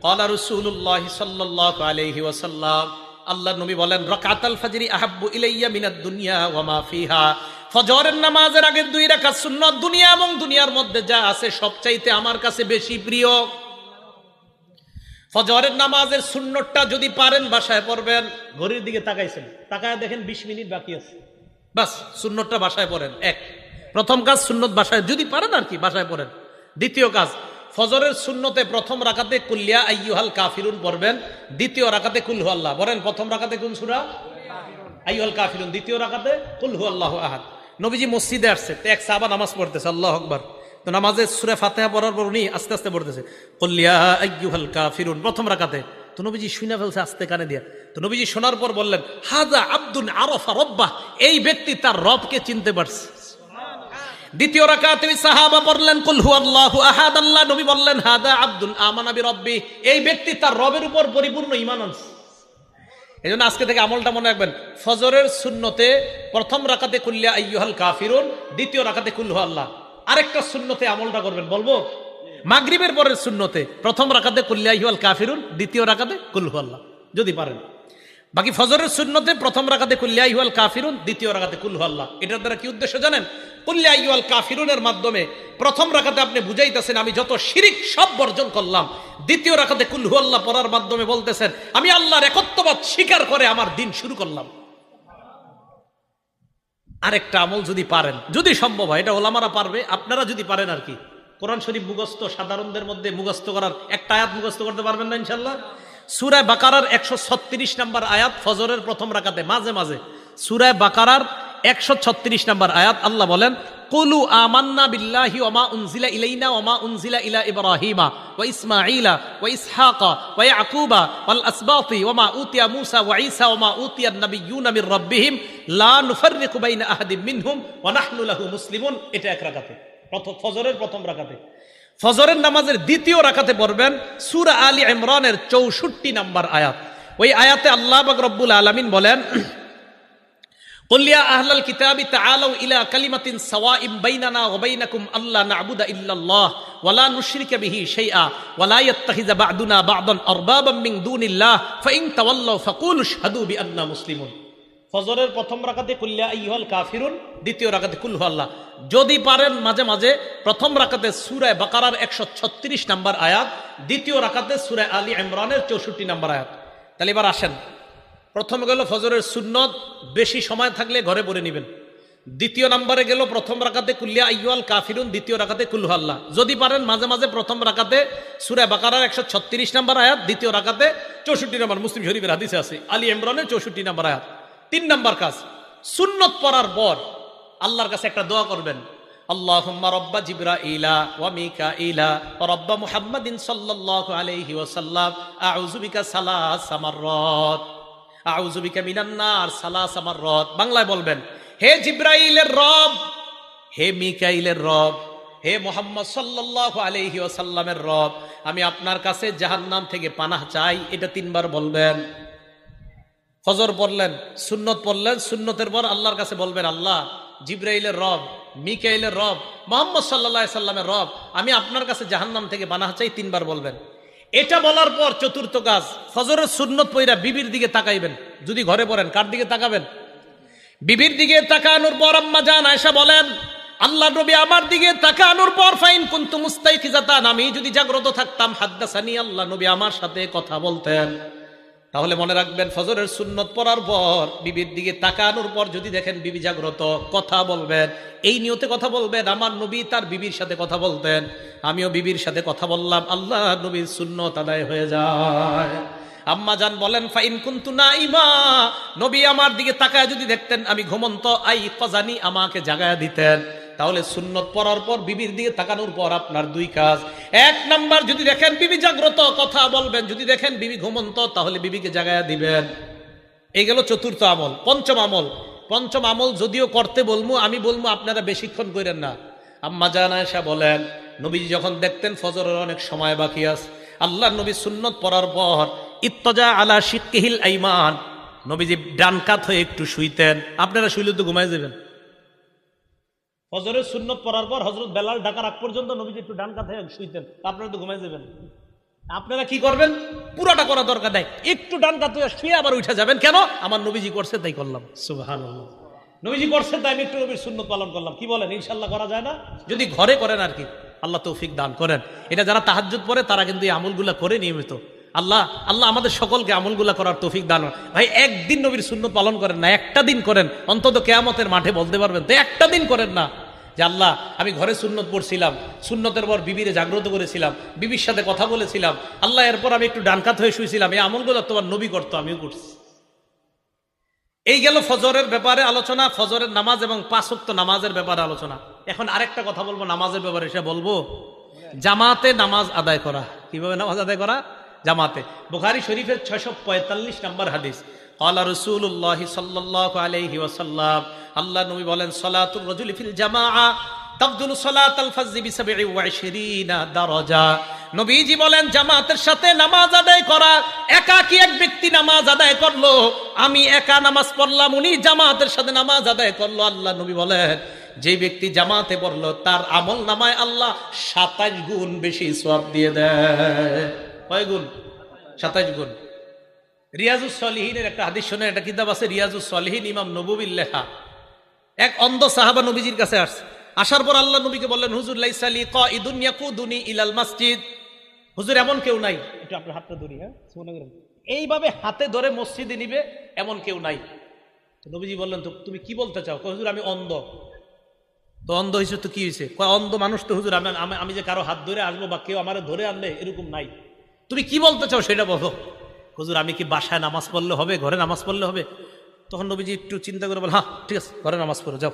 ক্বালা রাসূলুল্লাহ সাল্লাল্লাহু আলাইহি ওয়াসাল্লাম, আল্লাহর নবী বলেন, রাকাতুল ফজরি আহাব্বু ইলাইয়া মিনাদ দুনিয়া ওয়া মা ফিহা, ফজরের নামাজের আগের 2 রাকাত সুন্নাত দুনিয়া এবং দুনিয়ার মধ্যে যা আছে সবচাইতে আমার কাছে বেশি প্রিয়। ফজরের নামাজের সুন্নতটা যদি পারেন বাসায় পড়বেন। ঘড়ির দিকে তাকাইছেন, তাকায় দেখেন 20 মিনিট বাকি আছে, বাস সুন্নতটা বাসায় পড়েন। প্রথম কাজ সুন্নত বাসায় যদি পারেন আর কি বাসায় পড়েন। দ্বিতীয় কাজ, ফজরের সুন্নতে প্রথম রাকাতে কুল্লিয়া আইয়ুহাল কাফিরুন পড়বেন, দ্বিতীয় রাকাতে কুল হু আল্লাহ। বলেন প্রথম রাকাতে কোন সূরা? আইয়ুহাল কাফিরুন, দ্বিতীয় রাকাতে কুল হু আল্লাহু আহাদ। নবীজি মসজিদে আসছে, তো এক সাহাবা নামাজ পড়তেছে, আল্লাহু আকবার। তো নামাজে সূরা ফাতিহা পড়ার পর উনি আস্তে আস্তে পড়তেছে কুল্লিয়া আইয়ুহাল কাফিরুন প্রথম রাকাতে। তো নবীজি শুনে ফেলছে আস্তে কানে দিয়া। তো নবীজি শোনার পর বললেন, হাযা আব্দুন আরাফা রাব্বাহ, এই ব্যক্তি তার রবকে চিনতে পারছে। দ্বিতীয় রাকাতে ওই সাহাবা পড়লেন কুল হু আল্লাহু আহাদ, আল্লাহ নবী বললেন হাদা আব্দুন আমানা বিরব্বি, এই ব্যক্তি তার রবের উপর পরিপূর্ণ ঈমান আনছে। এজন্য আজকে থেকে আমলটা মনে রাখবেন, ফজরের সুন্নতে প্রথম রাকাতে কুল্লিয়া আইয়ুহাল কাফিরুন, দ্বিতীয় রাকাতে কুল হু আল্লাহ। আরেকটা সুন্নতে আমলটা করবেন, বলবো? মাগরিবের পরের সুন্নতে প্রথম রাকাতে কুল্লিয়া আইয়ুহাল কাফিরুন, দ্বিতীয় রাকাতে কুল হু আল্লাহ যদি পারেন। বাকি ফজরের সুন্নতে প্রথম রাকাতে কুল্লিয়া আইয়ুহাল কাফিরুন, দ্বিতীয় রাকাতে কুল হু আল্লাহ। এটার দ্বারা কি উদ্দেশ্য জানেন? কুল্লিয়া আইয়ুহাল কাফিরুনের মাধ্যমে প্রথম রাকাতে আপনি বুঝাইতেছেন আমি যত শিরিক সব বর্জন করলাম, দ্বিতীয় রাকাতে কুল হু আল্লাহ পড়ার মাধ্যমে বলতেছেন আমি আল্লাহর একত্ববাদ স্বীকার করে আমার দিন শুরু করলাম। আরেকটা আমল যদি পারেন, যদি সম্ভব হয়, এটা ওলামারা পারবে, আপনারা যদি পারেন আর কি, কোরআন শরীফ মুখস্থ সাধারণদের মধ্যে মুখস্থ করার একটা আয়াত মুখস্থ করতে পারবেন না ইনশাআল্লাহ? সূরা বাকারার 136 নম্বর আয়াত ফজরের প্রথম রাকাতে মাঝে মাঝে, সূরা বাকারার 136 নম্বর আয়াত আল্লাহ বলেন, কুলু আমান্না বিল্লাহি ওয়া মা উনজিলা ইলাইনা ওয়া মা উনজিলা ইলা ইব্রাহিমা ওয়া ইসমাঈলা ওয়া ইসহাকা ওয়া ইয়াকুবা ওয়াল আসবাতি ওয়া মা উতিয়া মূসা ওয়া ঈসা ওয়া মা উতিয়ান নাবিয়্যুনা মির রাব্বিহিম লা নুফাররিকু বাইনা আহাদিম মিনহুম ওয়া নাহনু লাহু মুসলিমুন। এটা এক রাকাতে, ফজরের প্রথম রাকাতে। ফজরের নামাজের দ্বিতীয় রাকাতে পড়বেন সূরা আলী ইমরানের 64 নম্বর আয়াত। ওই আয়াতে আল্লাহ পাক রব্বুল আলামিন বলেন, কুল ইয়া আহলাল কিতাবি তাআলাউ ইলা কালিমাতিন সাওয়াইম বাইনানা ওয়া বাইনাকুম আল্লা না'বুদা ইল্লাল্লাহ ওয়া লা নুশরিকা বিহি শাইআ ওয়া লা ইয়াত্তাখিযা বা'দুনা বা'দান আরবাবাম মিন দুনিল্লাহ ফাইন তাওয়াল্লাউ ফাকুলু আশহাদু বিআন্না মুসলিমুন। ফজরের প্রথম রাকাতে কুল ইয়া আইয়ুহাল কাফিরুন, দ্বিতীয় রাকাতে কুল হু আল্লাহ। যদি পারেন মাঝে মাঝে প্রথম রাকাতে সূরা বাকারার 136 নম্বর আয়াত, দ্বিতীয় রাকাতে সূরা আলী ইমরানের 64 নম্বর আয়াত। তাহলে এবার আসেন, প্রথমে গেল ফজরের সুন্নত, বেশি সময় থাকলে ঘরে পড়ে নেবেন। দ্বিতীয় নম্বরে গেল প্রথম রাকাতে কুল্লিয়া আইয়ুহাল কাফিরুন, দ্বিতীয় রাকাতে কুল হু আল্লাহ। যদি পারেন মাঝে মাঝে প্রথম রাকাতে সূরা বাকারার 136 নম্বর আয়াত, দ্বিতীয় রাকাতে 64 নম্বর, মুসলিম শরীফের হাদিসে আছে আলী ইমরানের 64 নম্বর আয়াত। 3 নম্বর কাজ, সুন্নত পড়ার পর আল্লাহর কাছে একটা দোয়া করবেন, আল্লাহুম্মা রাব্বা জিবরাইলা ওয়া মিকাইলা ওয়া রাব্বা মুহাম্মাদিন সাল্লাল্লাহু আলাইহি ওয়াসাল্লাম আউযু বিকা সালাসা মাররাত আউযু বিকা মিনান নার সালাসা মাররাত। বাংলায় বলবেন, হে জিবরাইলের রব, হে মিকাইলের রব, হে মুহাম্মদ সাল্লাল্লাহু আলাইহি ওয়াসাল্লামের রব, আমি আপনার কাছে জাহান্নাম থেকে পানাহ চাই। এটা 3 বার বলবেন। ফজর পড়লেন, সুন্নত পড়লেন, সুন্নতের পর আল্লাহর কাছে বলবেন, আল্লাহ, জিবরাইলের রব, মিকাইলের রব, মুহাম্মদ সাল্লাল্লাহু আলাইহি সাল্লামের রব, আমি আপনার কাছে জাহান্নাম থেকে পানাহ চাই। 3 বার বলবেন। এটা বলার পর চতুর্থ কাজ, ফজরের সুন্নত পড়া বিবির দিকে তাকাইবেন। যদি ঘরে পড়েন, কার দিকে তাকাবেন? বিবির দিকে তাকানোর পর আম্মা জান আয়েশা বলেন, আল্লাহ নবী আমার দিকে তাকানোর পর ফাইন কুনতু মুস্তাইকিজাতান, আমি যদি জাগ্রত থাকতাম, হাদ্দাসানি, আল্লাহ নবী আমার সাথে কথা বলতেন। তাহলে মনে রাখবেন, ফজরের সুন্নত পড়ার পর বিবির দিকে তাকানোর পর যদি দেখেন বিবি জাগ্রত, কথা বলবেন। এই নিয়তে কথা বলবেন, আমার নবী তার বিবির সাথে কথা বলতেন, আমিও বিবির সাথে কথা বললাম, আল্লাহ নবীর সুন্নত আদায় হয়ে যায়। আম্মা জান বলেন, ফাইন কুনতু নাইমা, নবী আমার দিকে তাকায় যদি দেখতেন আমি ঘুমন্ত, আই ফাজানি, আমাকে জাগায়া দিতেন। তাহলে সুন্নত পড়ার পর বিবির দিকে তাকানোর পর আপনার 2 কাজ। 1 নাম্বার, যদি দেখেন বিবি জাগ্রত, কথা বলবেন। যদি দেখেন বিবি ঘুমন্ত, তাহলে বিবিকে জাগায়া দিবেন। এই গেল চতুর্থ আমল। পঞ্চম আমল যদিও করতে বলবো, আমি বলবো আপনারা বেশিক্ষণ করেন না। আম্মা জান আয়েশা বলেন, নবীজি যখন দেখতেন ফজরের অনেক সময় বাকি আছে, আল্লাহ নবী সুন্নত পড়ার পর ইত্তজা আলা শিক্কিহিল আইমান, নবীজি ডান কাত হয়ে একটু শুইতেন। আপনারা শুইলে তো ঘুমাই যাবেন। ফজরের সুন্নত পড়ার পর হযরত বেলাল ডাকার আগ পর্যন্ত নবীজি একটু ডান কাত হয়ে শুইতেন, আপনারা তো ঘুমাই যাবেন। আপনারা কি করবেন? পুরাটা করা দরকার নাই, একটু ডান কাত হয়ে শুয়ে আবার উঠে যাবেন। কেন? আমার নবীজি করছে তাই করলাম। সুবহানাল্লাহ, নবীজি করছে তাই আমি একটু নবীর সুন্নত পালন করলাম। কি বলেন? ইনশাল্লাহ করা যায় না? যদি ঘরে করেন আর কি। আল্লাহ তৌফিক দান করেন। এটা যারা তাহাজ্জুদ পড়ে তারা কিন্তু এই আমলগুলা করে নিয়মিত। আল্লাহ আল্লাহ আমাদের সকলকে আমলগুলা করার তৌফিক দান। ভাই একদিন নবীর সুন্নত পালন করেন না, একটা দিন করেন, অন্তত কিয়ামতের মাঠে বলতে পারবেন তো একটা দিন করেন না যে আল্লাহ আমি ঘরে সুন্নত পড়ছিলাম, সুন্নতের পর বিবিরে জাগ্রত করেছিলাম, বিবির সাথে কথা বলেছিলাম, আল্লাহ এরপর আমি একটু ডানকাত হয়ে শুয়েছিলাম, এই আমলগুলো তোমার নবী করতো, আমিও করছি। এই গেল ফজরের ব্যাপারে আলোচনা, ফজরের নামাজ এবং 5 ওয়াক্ত নামাজের ব্যাপারে আলোচনা। এখন আরেকটা কথা বলবো নামাজের ব্যাপারে, সে বলবো জামাতে নামাজ আদায় করা। কিভাবে নামাজ আদায় করা? জামাতে। বুখারী শরীফের 645 নম্বর হাদিস, ক্বালা রাসূলুল্লাহ সাল্লাল্লাহু আলাইহি ওয়াসাল্লাম, আল্লাহ নবী বলেন, সালাতুর রাজুলি ফিল জামাআ তাফদুলু সালাতাল ফাজরি বি27 দারাজা। নবীজি বলেন জামাতের সাথে নামাজ আদায় করা, একাকী এক ব্যক্তি নামাজ আদায় করলো, আমি একা নামাজ পড়লাম, উনি জামাতের সাথে নামাজ আদায় করলো, আল্লাহ নবী বলেন যে ব্যক্তি জামাতে পড়লো তার আমল নামায় আল্লাহ 27 গুণ বেশি সওয়াব দিয়ে দেয়। কয় গুণ? 27 গুণ। রিয়াজুস সলিহিনের একটা হাদিস শুনে, একটা কিতাব আছে রিয়াজুস সলিহিন, ইমাম নববীর লেখা। এক অন্ধ সাহাবা নবীজির কাছে আসছে, আসার পর আল্লাহ নবীকে বললেন, হুজুর লাইসা লি কাইদুন ইয়াকুদুনি ইলাল মসজিদ, হুজুর এমন কেউ নাই, একটু আপনার হাতটা ধরি, হ্যাঁ এইভাবে হাতে ধরে মসজিদে নিবে এমন কেউ নাই। নবীজি বললেন, তো তুমি কি বলতে চাও? হুজুর আমি অন্ধ। তো অন্ধ হয়েছে তো কি হয়েছে? অন্ধ মানুষ তো হুজুর, আমি যে কারো হাত ধরে আসবো বা কেউ আমার ধরে আনলে এরকম নাই, তুমি কি বলতে চাও সেটা বলো। হুজুর আমি কি বাসায় নামাজ পড়লে হবে, ঘরে নামাজ পড়লে হবে? তখন নবীজি একটু চিন্তা করে বল, হ্যাঁ ঠিক আছে, ঘরে নামাজ পড়ো যাও।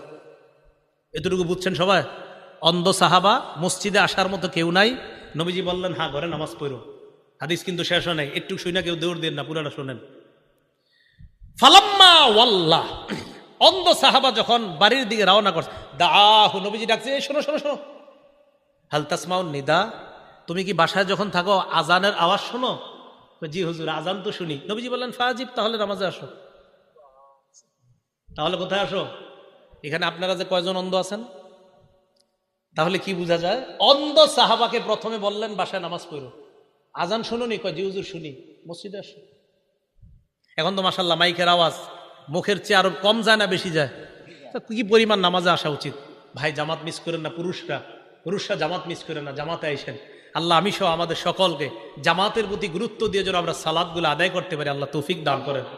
এতটুকু বুঝছেন সবাই? অন্ধ সাহাবা, মসজিদে আসার মতো কেউ নাই, নবীজি বললেন হ্যাঁ ঘরে নামাজ পড়ো। হাদিস কিন্তু শেষ হয় নাই, একটু শুই না, কেউ দৌড় দেন না, পুরাটা শোনেন। ফালাম্মা ওয়াল্লাহ, অন্ধ সাহাবা যখন বাড়ির দিকে রওনা করছে, দাহু, নবীজি ডাকছে, শোনো শোনো শোনো, হাল তাসমাউন নিদা, তুমি কি বাসায় যখন থাকো আজানের আওয়াজ শোনো? জি হুজুর আজান তো শুনি। নবীজি বললেন ফাজিব, তাহলে নামাজে আসো। তাহলে কোথায় আসো? এখানে আপনারা যে কয়জন অন্ধ আছেন, তাহলে কি বোঝা যায়? অন্ধ সাহাবাকে প্রথমে বললেন বাসায় নামাজ পড়ো, আজান শুনুনি? কয় জি হুজুর শুনি, মসজিদে আসো। এখন তো মাশাআল্লাহ মাইকের আওয়াজ মুখের চেয়ে আরো কম যায় না বেশি যায়? কি পরিমাণ নামাজে আসা উচিত। ভাই জামাত মিস করেন না, পুরুষরা জামাত মিস করেন না, জামাতে আইসেন। আল্লাহ আমি সহ আমাদের সকলকে জামাতের প্রতি গুরুত্ব দিয়ে যেন আমরা সালাতগুলো আদায় করতে পারি, আল্লাহ তৌফিক দান করেন।